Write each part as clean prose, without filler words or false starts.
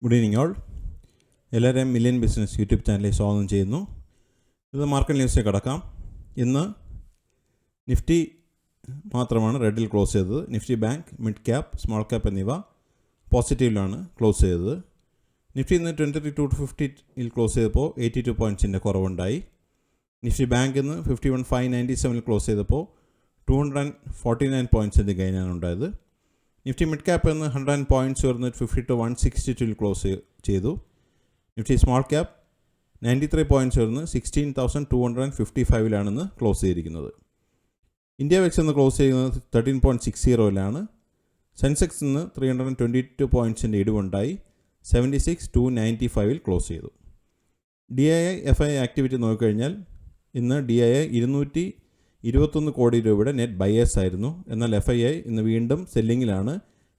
Good evening all. എല്ലാവരെയും million business YouTube ചാനലിൽ സ്വാഗതം ചെയ്യുന്നു. ഇത് മാർക്കറ്റ് ന്യൂസിൽ കിടക്കാം. ഇന്ന് നിഫ്റ്റി മാത്രമാണ് റെഡിൽ ക്ലോസ് ചെയ്തത്. Nifty bank, mid cap, small cap എന്നിവ പോസിറ്റീവിലാണ് ക്ലോസ് ചെയ്തത്. നിഫ്റ്റി ഇന്ന് 22,250 ക്ലോസ് ചെയ്തപ്പോൾ 82 പോയിൻറ്റ്സിൻ്റെ കുറവുണ്ടായി. നിഫ്റ്റി ബാങ്ക് ഇന്ന് 51,597 ക്ലോസ് ചെയ്തപ്പോൾ 249 പോയിൻറ്റ്സിൻ്റെ ഗെയിനാണ് ഉണ്ടായത്. നിഫ്റ്റി മിഡ് ക്യാപ്പ് എന്ന് 100 പോയിൻറ്റ്സ് ഉയർന്ന് 52,162 ക്ലോസ് ചെയ്തു. നിഫ്റ്റി സ്മോൾ ക്യാപ്പ് 93 പോയിൻറ്റ്സ് ഉയർന്ന് 16,255 ക്ലോസ് ചെയ്തിരിക്കുന്നത്. ഇന്ത്യ വെക്സ് എന്ന് ക്ലോസ് ചെയ്യുന്നത് 13.60 സെൻസെക്സ് ഇന്ന് 322 പോയിൻറ്റ്സിൻ്റെ ഇടിവുണ്ടായി 76,295 ക്ലോസ് ചെയ്തു. DII FI ആക്ടിവിറ്റി നോക്കിക്കഴിഞ്ഞാൽ ഇന്ന് DII 221 കോടി രൂപയുടെ നെറ്റ് ബയേഴ്സ് ആയിരുന്നു. എന്നാൽ FII ഇന്ന് വീണ്ടും സെല്ലിങ്ങിലാണ്.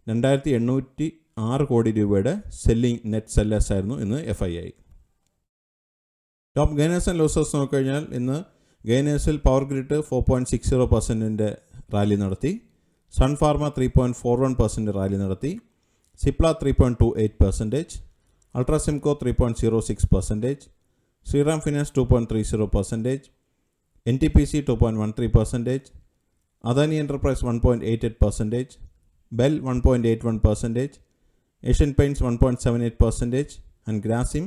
2,806 കോടി രൂപയുടെ നെറ്റ് സെല്ലേഴ്സ് ആയിരുന്നു ഇന്ന് FII. Top gainers and losers നോക്കിക്കഴിഞ്ഞാൽ ഇന്ന് ഗെയിനേഴ്സിൽ പവർ ഗ്രിഡ് 4.60% റാലി നടത്തി. സൺ ഫാർമ 3.41% റാലി നടത്തി. സിപ്ല 3.28%, അൾട്രാസിംകോ 3.06%, Shriram finance 2.30%, NTPC 2.13%, Adani enterprise 1.88%, BEL 1.81%, Asian paints 1.78% and Grasim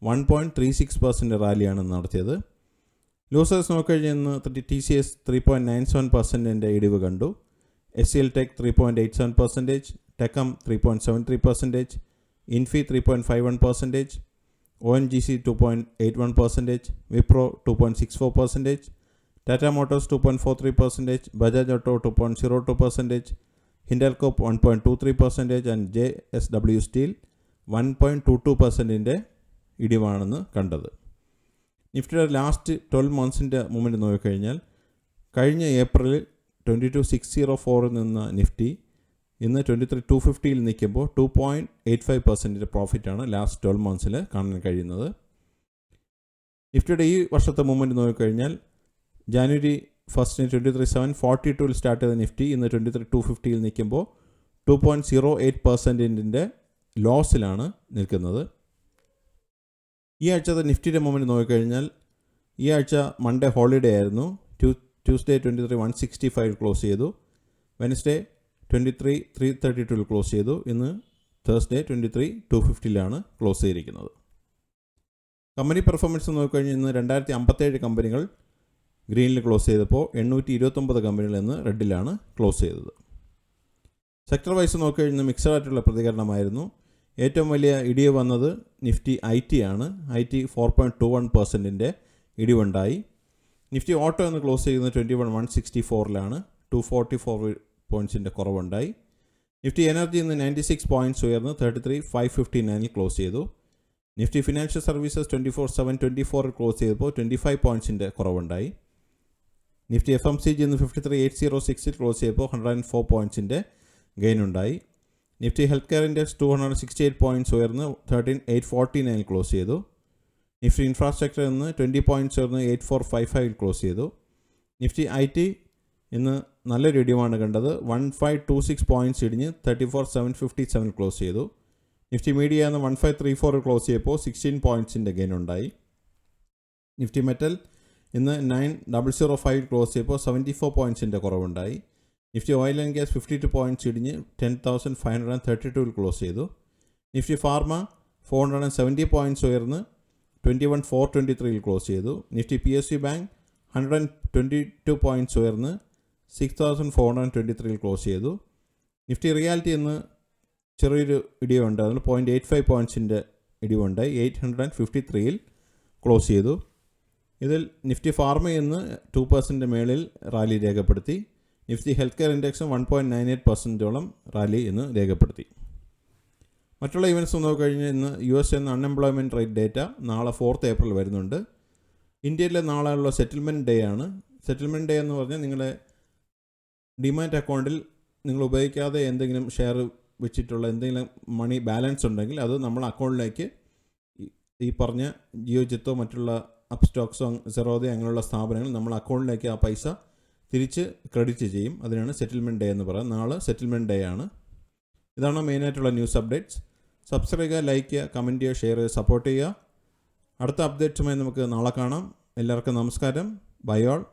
1.36% റാലിയാണ് നടത്തിയത്. ലൂസേഴ്സ് നോക്കിക്കഴിഞ്ഞാൽ ഇന്ന് TCS 3.97% ഇടിവ് കണ്ടു. SCL ടെക് 3.87%, ടെക്കം 3.73%, Infy 3.51%, ONGC 2.81%, Wipro 2.64%, Tata Motors 2.43%, Bajaj auto 2.02%, Hindalco 1.23% and JSW steel 1.22% ഇടിവാണെന്ന് കണ്ടത്. നിഫ്റ്റിയുടെ ലാസ്റ്റ് 12 മന്ത്സിൻ്റെ മൂവ്മെൻറ്റ് നോക്കിക്കഴിഞ്ഞാൽ കഴിഞ്ഞ ഏപ്രിലിൽ 22,604 നിന്ന നിഫ്റ്റി ഇന്ന് 23,250 നിൽക്കുമ്പോൾ 2.85% പ്രോഫിറ്റാണ് ലാസ്റ്റ് 12 മന്ത്സിൽ കാണാൻ കഴിയുന്നത്. നിഫ്റ്റിയുടെ ഈ വർഷത്തെ മൂവ്മെൻറ്റ് നോക്കിക്കഴിഞ്ഞാൽ ജാനുവരി 1 23,742 സ്റ്റാർട്ട് ചെയ്ത നിഫ്റ്റി ഇന്ന് 23,250 നിൽക്കുമ്പോൾ 2.08% ലോസിലാണ് നിൽക്കുന്നത്. ഈ ആഴ്ചത്തെ നിഫ്റ്റിയുടെ മൂവ്മെൻറ്റ് നോക്കിക്കഴിഞ്ഞാൽ ഈ ആഴ്ച മൺഡേ ഹോളിഡേ ആയിരുന്നു. ട്യൂസ്ഡേ 23,165 ക്ലോസ് ചെയ്തു. വെനസ്ഡേ 23,332 ക്ലോസ് ചെയ്തു. ഇന്ന് തേഴ്സ്ഡേ 23,250 ക്ലോസ് ചെയ്തിരിക്കുന്നത്. കമ്പനി പെർഫോമൻസ് നോക്കിക്കഴിഞ്ഞാൽ ഇന്ന് 2,057 കമ്പനികൾ ഗ്രീനിൽ ക്ലോസ് ചെയ്തപ്പോൾ 829 കമ്പനികൾ ഇന്ന് റെഡിലാണ് ക്ലോസ് ചെയ്തത്. സെക്ടർ വൈസ് നോക്കിക്കഴിഞ്ഞാൽ മിക്സഡ് ആയിട്ടുള്ള പ്രതികരണമായിരുന്നു. ഏറ്റവും വലിയ ഇടിവ് വന്നത് നിഫ്റ്റി IT ആണ്. IT 4.21% ഇടിവുണ്ടായി. നിഫ്റ്റി ഓട്ടോ എന്ന് ക്ലോസ് ചെയ്യുന്നത് 21,164 244 പോയിൻറ്റ്സിൻ്റെ കുറവുണ്ടായി. നിഫ്റ്റി എനർജി ഇന്ന് 96 പോയിൻറ്റ്സ് ഉയർന്ന് 33,559 ക്ലോസ് ചെയ്തു. നിഫ്റ്റി ഫിനാൻഷ്യൽ സർവീസസ് 24/7/24 ക്ലോസ് ചെയ്തപ്പോൾ 25 പോയിൻറ്റ്സിൻ്റെ കുറവുണ്ടായി. നിഫ്റ്റി FMCG ഇന്ന് 53,806 ക്ലോസ് ചെയ്തപ്പോൾ 104 പോയിൻറ്റ്സിൻ്റെ ഗെയിൻ ഉണ്ടായി. Nifty health care index 268 points ഉയർന്ന് 13,849 ക്ലോസ് ചെയ്തു. നിഫ്റ്റി ഇൻഫ്രാസ്ട്രക്ചർ ഇന്ന് 20 പോയിൻറ്റ്സ് ഉയർന്ന് 8,455 ക്ലോസ് ചെയ്തു. നിഫ്റ്റി IT ഇന്ന് നല്ലൊരു ഇടിവാണ് കണ്ടത്. 1,526 പോയിൻറ്റ്സ് ഇടിഞ്ഞ് 34,757 ക്ലോസ് ചെയ്തു. നിഫ്റ്റി മീഡിയ ഇന്ന് 1,534 ക്ലോസ് ചെയ്തപ്പോൾ 16 പോയിൻറ്റ്സിൻ്റെ ഗെയിൻ ഉണ്ടായി. നിഫ്റ്റി മെറ്റൽ ഇന്ന് 9,005 ക്ലോസ് ചെയ്തപ്പോൾ 74 പോയിൻറ്റ്സിൻ്റെ കുറവുണ്ടായി. Nifty oil and gas 52 points ഇടിഞ്ഞ് 10,532 ക്ലോസ് ചെയ്തു. നിഫ്റ്റി ഫാർമ 470 പോയിൻറ്റ്സ് ഉയർന്ന് 21,423 ക്ലോസ് ചെയ്തു. നിഫ്റ്റി PSU ബാങ്ക് 122 പോയിൻറ്റ്സ് ഉയർന്ന് 6,423 ക്ലോസ് ചെയ്തു. നിഫ്റ്റി റിയാലിറ്റി ഇന്ന് ചെറിയൊരു ഇടിവുണ്ട്. അതിൽ 0.85 പോയിൻറ്റ്സിൻ്റെ ഇടിവുണ്ടായി 853 ക്ലോസ് ചെയ്തു. ഇതിൽ നിഫ്റ്റി ഫാർമ ഇന്ന് 2% മേളിൽ റാലി രേഖപ്പെടുത്തി. നിഫ്റ്റി ഹെൽത്ത് കെയർ ഇൻഡെക്സും 1.98% റാലി ഇന്ന് രേഖപ്പെടുത്തി. മറ്റുള്ള ഇവൻറ്റ്സ് നോക്കിക്കഴിഞ്ഞാൽ ഇന്ന് US അൺഎംപ്ലോയ്മെൻറ്റ് റേറ്റ് ഡേറ്റ നാളെ 4 ഏപ്രിൽ വരുന്നുണ്ട്. ഇന്ത്യയിലെ നാളെയുള്ള സെറ്റിൽമെൻറ്റ് ഡേ ആണ്. സെറ്റിൽമെൻറ്റ് ഡേ എന്ന് പറഞ്ഞാൽ നിങ്ങളുടെ ഡിമാറ്റ് അക്കൗണ്ടിൽ നിങ്ങൾ ഉപയോഗിക്കാതെ എന്തെങ്കിലും ഷെയർ വെച്ചിട്ടുള്ള എന്തെങ്കിലും മണി ബാലൻസ് ഉണ്ടെങ്കിൽ അത് നമ്മൾ അക്കൗണ്ടിലേക്ക് ഈ പറഞ്ഞ ജിയോജിത്തോ മറ്റുള്ള അപ്സ്റ്റോക്സോ സെറോദയോ അങ്ങനെയുള്ള സ്ഥാപനങ്ങൾ നമ്മൾ അക്കൗണ്ടിലേക്ക് ആ പൈസ തിരിച്ച് ക്രെഡിറ്റ് ചെയ്യും. അതിനാണ് സെറ്റിൽമെൻറ്റ് ഡേ എന്ന് പറയുന്നത്. നാളെ സെറ്റിൽമെൻറ്റ് ഡേ ആണ്. ഇതാണ് മെയിനായിട്ടുള്ള ന്യൂസ് അപ്ഡേറ്റ്സ്. സബ്സ്ക്രൈബ് ചെയ്യുക, ലൈക്ക് ചെയ്യുക, കമൻറ്റ് ചെയ്യുക, ഷെയർ ചെയ്യുക, സപ്പോർട്ട് ചെയ്യുക. അടുത്ത അപ്ഡേറ്റ്സുമായി നമുക്ക് നാളെ കാണാം. എല്ലാവർക്കും നമസ്കാരം. Bye all.